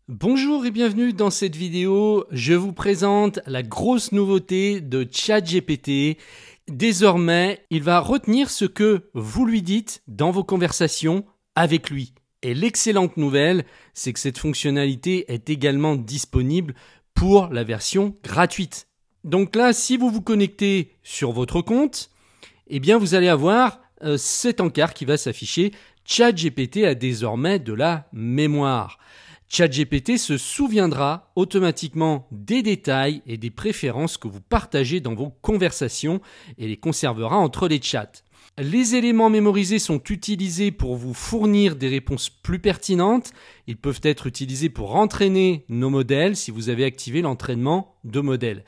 Bonjour et bienvenue dans cette vidéo. Je vous présente la grosse nouveauté de ChatGPT. Désormais, il va retenir ce que vous lui dites dans vos conversations avec lui. Et l'excellente nouvelle, c'est que cette fonctionnalité est également disponible pour la version gratuite. Donc là, si vous vous connectez sur votre compte, eh bien vous allez avoir cet encart qui va s'afficher. ChatGPT a désormais de la mémoire. ChatGPT se souviendra automatiquement des détails et des préférences que vous partagez dans vos conversations et les conservera entre les chats. Les éléments mémorisés sont utilisés pour vous fournir des réponses plus pertinentes. Ils peuvent être utilisés pour entraîner nos modèles si vous avez activé l'entraînement de modèles.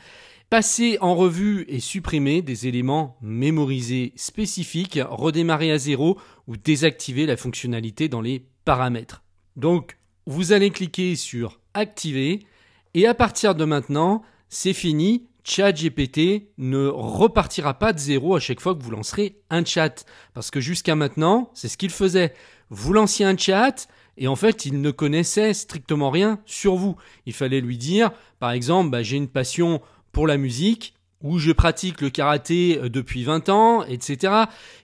Passer en revue et supprimer des éléments mémorisés spécifiques, redémarrer à zéro ou désactiver la fonctionnalité dans les paramètres. Donc, vous allez cliquer sur Activer et à partir de maintenant, c'est fini. ChatGPT ne repartira pas de zéro à chaque fois que vous lancerez un chat. Parce que jusqu'à maintenant, c'est ce qu'il faisait. Vous lanciez un chat et en fait, il ne connaissait strictement rien sur vous. Il fallait lui dire, par exemple, j'ai une passion pour la musique ou je pratique le karaté depuis 20 ans, etc.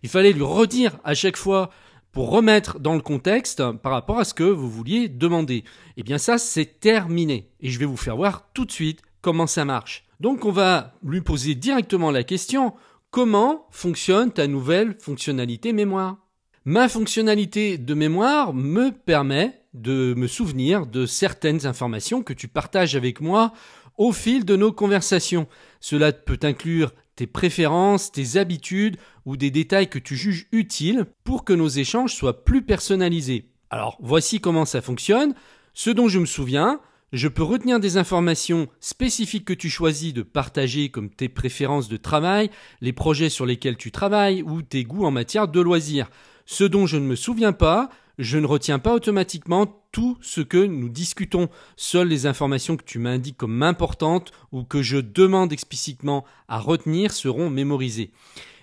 Il fallait lui redire à chaque fois pour remettre dans le contexte par rapport à ce que vous vouliez demander. Eh bien ça, c'est terminé. Et je vais vous faire voir tout de suite comment ça marche. Donc on va lui poser directement la question, comment fonctionne ta nouvelle fonctionnalité mémoire ? Ma fonctionnalité de mémoire me permet de me souvenir de certaines informations que tu partages avec moi au fil de nos conversations. Cela peut inclure tes préférences, tes habitudes ou des détails que tu juges utiles pour que nos échanges soient plus personnalisés. Alors, voici comment ça fonctionne. Ce dont je me souviens, je peux retenir des informations spécifiques que tu choisis de partager comme tes préférences de travail, les projets sur lesquels tu travailles ou tes goûts en matière de loisirs. Ce dont je ne me souviens pas, je ne retiens pas automatiquement tout ce que nous discutons. Seules les informations que tu m'indiques comme importantes ou que je demande explicitement à retenir seront mémorisées.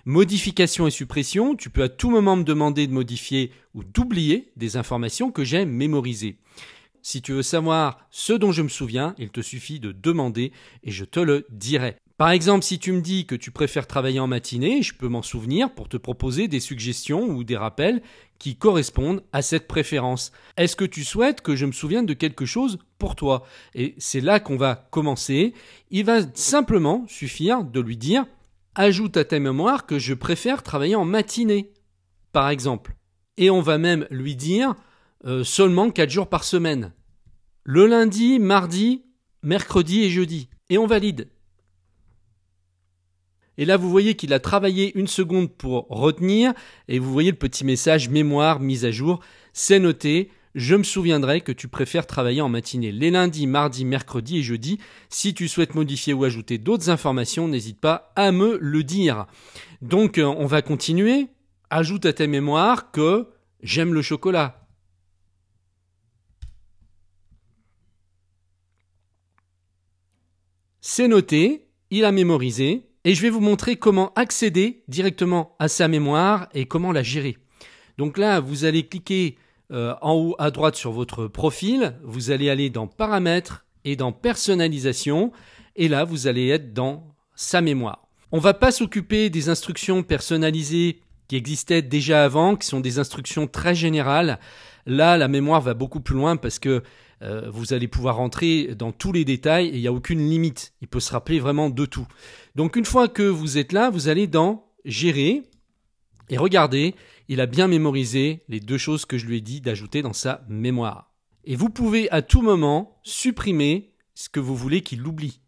Modification et suppression, tu peux à tout moment me demander de modifier ou d'oublier des informations que j'ai mémorisées. Si tu veux savoir ce dont je me souviens, il te suffit de demander et je te le dirai. Par exemple, si tu me dis que tu préfères travailler en matinée, je peux m'en souvenir pour te proposer des suggestions ou des rappels qui correspondent à cette préférence. Est-ce que tu souhaites que je me souvienne de quelque chose pour toi ? Et c'est là qu'on va commencer. Il va simplement suffire de lui dire « Ajoute à ta mémoire que je préfère travailler en matinée », par exemple. Et on va même lui dire seulement 4 jours par semaine. Le lundi, mardi, mercredi et jeudi. Et on valide. Et là, vous voyez qu'il a travaillé une seconde pour retenir et vous voyez le petit message mémoire mise à jour. C'est noté. Je me souviendrai que tu préfères travailler en matinée les lundis, mardis, mercredis et jeudis. Si tu souhaites modifier ou ajouter d'autres informations, n'hésite pas à me le dire. Donc, on va continuer. Ajoute à ta mémoire que j'aime le chocolat. C'est noté. Il a mémorisé. Et je vais vous montrer comment accéder directement à sa mémoire et comment la gérer. Donc là, vous allez cliquer en haut à droite sur votre profil. Vous allez aller dans Paramètres et dans Personnalisation. Et là, vous allez être dans sa mémoire. On ne va pas s'occuper des instructions personnalisées qui existaient déjà avant, qui sont des instructions très générales. Là, la mémoire va beaucoup plus loin parce que vous allez pouvoir rentrer dans tous les détails et il n'y a aucune limite. Il peut se rappeler vraiment de tout. Donc une fois que vous êtes là, vous allez dans Gérer et regardez, il a bien mémorisé les deux choses que je lui ai dit d'ajouter dans sa mémoire. Et vous pouvez à tout moment supprimer ce que vous voulez qu'il oublie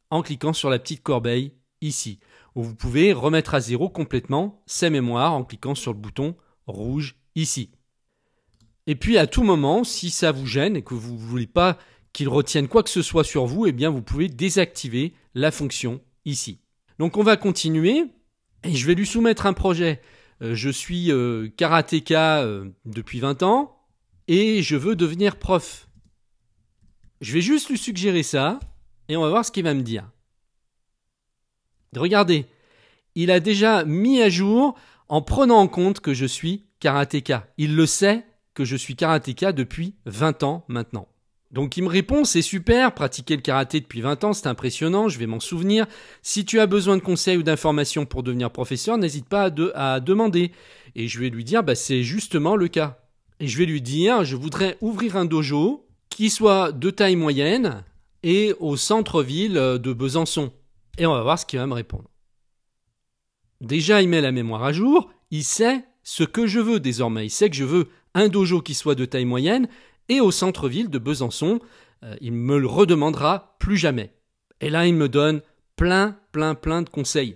en cliquant sur la petite corbeille ici. Ou vous pouvez remettre à zéro complètement sa mémoire en cliquant sur le bouton rouge ici. Et puis à tout moment, si ça vous gêne et que vous ne voulez pas qu'il retienne quoi que ce soit sur vous, eh bien vous pouvez désactiver la fonction ici. Donc on va continuer et je vais lui soumettre un projet. Je suis karatéka depuis 20 ans et je veux devenir prof. Je vais juste lui suggérer ça et on va voir ce qu'il va me dire. Regardez, il a déjà mis à jour en prenant en compte que je suis karatéka. Il le sait que je suis karatéka depuis 20 ans maintenant. Donc il me répond, c'est super, pratiquer le karaté depuis 20 ans, c'est impressionnant, je vais m'en souvenir. Si tu as besoin de conseils ou d'informations pour devenir professeur, n'hésite pas à demander. Et je vais lui dire, c'est justement le cas. Et je vais lui dire, je voudrais ouvrir un dojo qui soit de taille moyenne et au centre-ville de Besançon. Et on va voir ce qu'il va me répondre. Déjà, il met la mémoire à jour, il sait ce que je veux désormais. Il sait que je veux un dojo qui soit de taille moyenne et au centre-ville de Besançon. Il me le redemandera plus jamais. Et là, il me donne plein de conseils.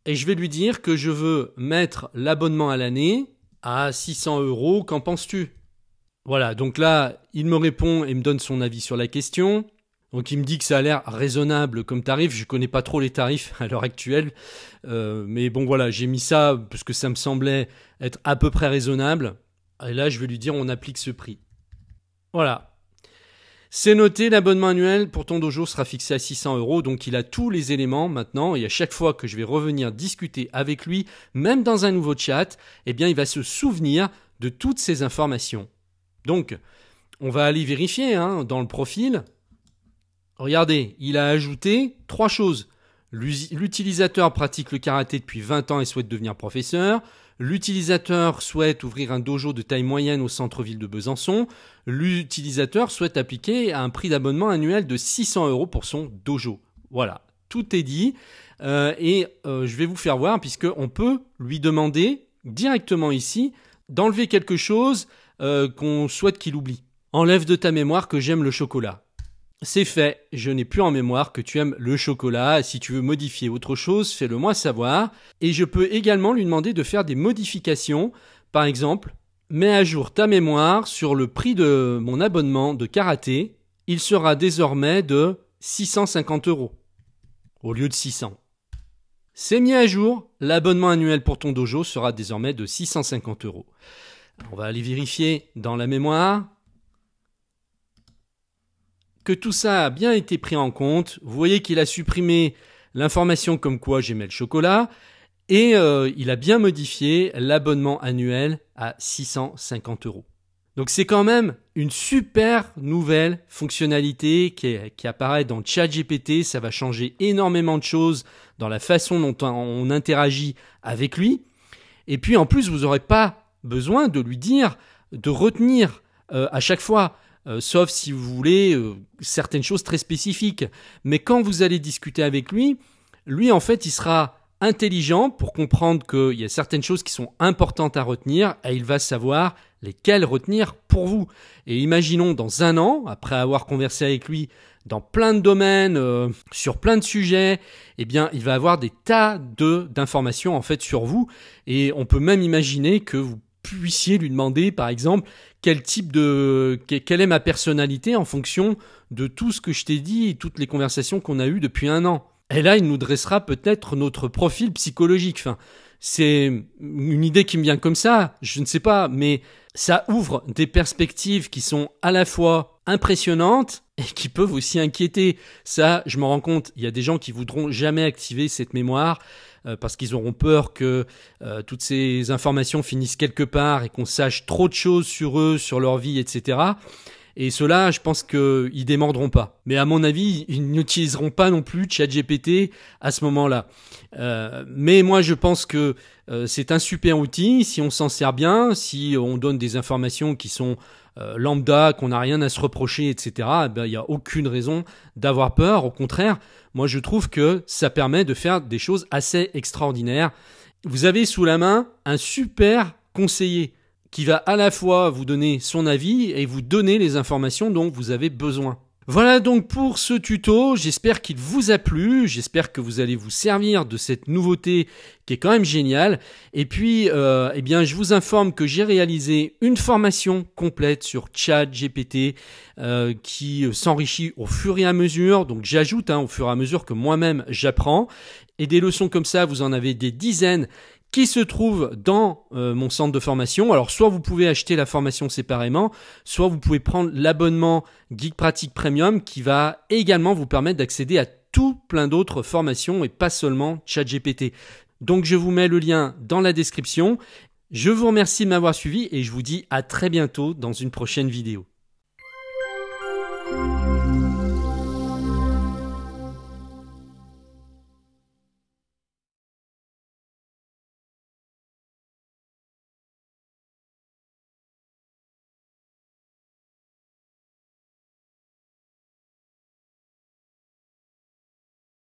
Et je vais lui dire que je veux mettre l'abonnement à l'année à 600 €. Qu'en penses-tu? Voilà, donc là, il me répond et me donne son avis sur la question. Donc il me dit que ça a l'air raisonnable comme tarif. Je connais pas trop les tarifs à l'heure actuelle. Mais bon voilà, j'ai mis ça parce que ça me semblait être à peu près raisonnable. Et là, je vais lui dire on applique ce prix. Voilà. C'est noté, l'abonnement annuel pour ton dojo sera fixé à 600 €. Donc il a tous les éléments maintenant. Et à chaque fois que je vais revenir discuter avec lui, même dans un nouveau chat, eh bien il va se souvenir de toutes ces informations. Donc, on va aller vérifier dans le profil. Regardez, il a ajouté 3 choses. L'utilisateur pratique le karaté depuis 20 ans et souhaite devenir professeur. L'utilisateur souhaite ouvrir un dojo de taille moyenne au centre-ville de Besançon. L'utilisateur souhaite appliquer un prix d'abonnement annuel de 600 € pour son dojo. Voilà, tout est dit. Je vais vous faire voir puisqu'on peut lui demander directement ici d'enlever quelque chose qu'on souhaite qu'il oublie. Enlève de ta mémoire que j'aime le chocolat. C'est fait, je n'ai plus en mémoire que tu aimes le chocolat. Si tu veux modifier autre chose, fais-le moi savoir. Et je peux également lui demander de faire des modifications. Par exemple, mets à jour ta mémoire sur le prix de mon abonnement de karaté. Il sera désormais de 650 € au lieu de 600. C'est mis à jour, l'abonnement annuel pour ton dojo sera désormais de 650 €. On va aller vérifier dans la mémoire que tout ça a bien été pris en compte. Vous voyez qu'il a supprimé l'information comme quoi j'aimais le chocolat et il a bien modifié l'abonnement annuel à 650 €. Donc c'est quand même une super nouvelle fonctionnalité qui apparaît dans ChatGPT. Ça va changer énormément de choses dans la façon dont on interagit avec lui. Et puis en plus, vous n'aurez pas besoin de lui dire de retenir à chaque fois. Sauf si vous voulez certaines choses très spécifiques. Mais quand vous allez discuter avec lui, en fait, il sera intelligent pour comprendre qu'il y a certaines choses qui sont importantes à retenir et il va savoir lesquelles retenir pour vous. Et imaginons dans 1 an, après avoir conversé avec lui dans plein de domaines, sur plein de sujets, eh bien, il va avoir des tas d'informations en fait sur vous. Et on peut même imaginer que vous puissiez lui demander, par exemple, quelle est ma personnalité en fonction de tout ce que je t'ai dit et toutes les conversations qu'on a eues depuis 1 an. Et là, il nous dressera peut-être notre profil psychologique. Enfin, c'est une idée qui me vient comme ça, je ne sais pas, mais ça ouvre des perspectives qui sont à la fois impressionnantes et qui peuvent aussi inquiéter. Ça, je m'en rends compte, il y a des gens qui voudront jamais activer cette mémoire parce qu'ils auront peur que toutes ces informations finissent quelque part et qu'on sache trop de choses sur eux, sur leur vie, etc. Et ceux-là, je pense qu'ils démordront pas. Mais à mon avis, ils n'utiliseront pas non plus ChatGPT à ce moment-là. Mais moi, je pense que c'est un super outil si on s'en sert bien, si on donne des informations qui sont lambda, qu'on n'a rien à se reprocher, etc. Il n'y a aucune raison d'avoir peur. Au contraire, moi, je trouve que ça permet de faire des choses assez extraordinaires. Vous avez sous la main un super conseiller qui va à la fois vous donner son avis et vous donner les informations dont vous avez besoin. Voilà donc pour ce tuto, j'espère qu'il vous a plu, j'espère que vous allez vous servir de cette nouveauté qui est quand même géniale. Et puis, eh bien, je vous informe que j'ai réalisé une formation complète sur ChatGPT qui s'enrichit au fur et à mesure. Donc, j'ajoute au fur et à mesure que moi-même j'apprends. Et des leçons comme ça, vous en avez des dizaines qui se trouve dans mon centre de formation. Alors, soit vous pouvez acheter la formation séparément, soit vous pouvez prendre l'abonnement Geek Pratique Premium qui va également vous permettre d'accéder à tout plein d'autres formations et pas seulement ChatGPT. Donc, je vous mets le lien dans la description. Je vous remercie de m'avoir suivi et je vous dis à très bientôt dans une prochaine vidéo.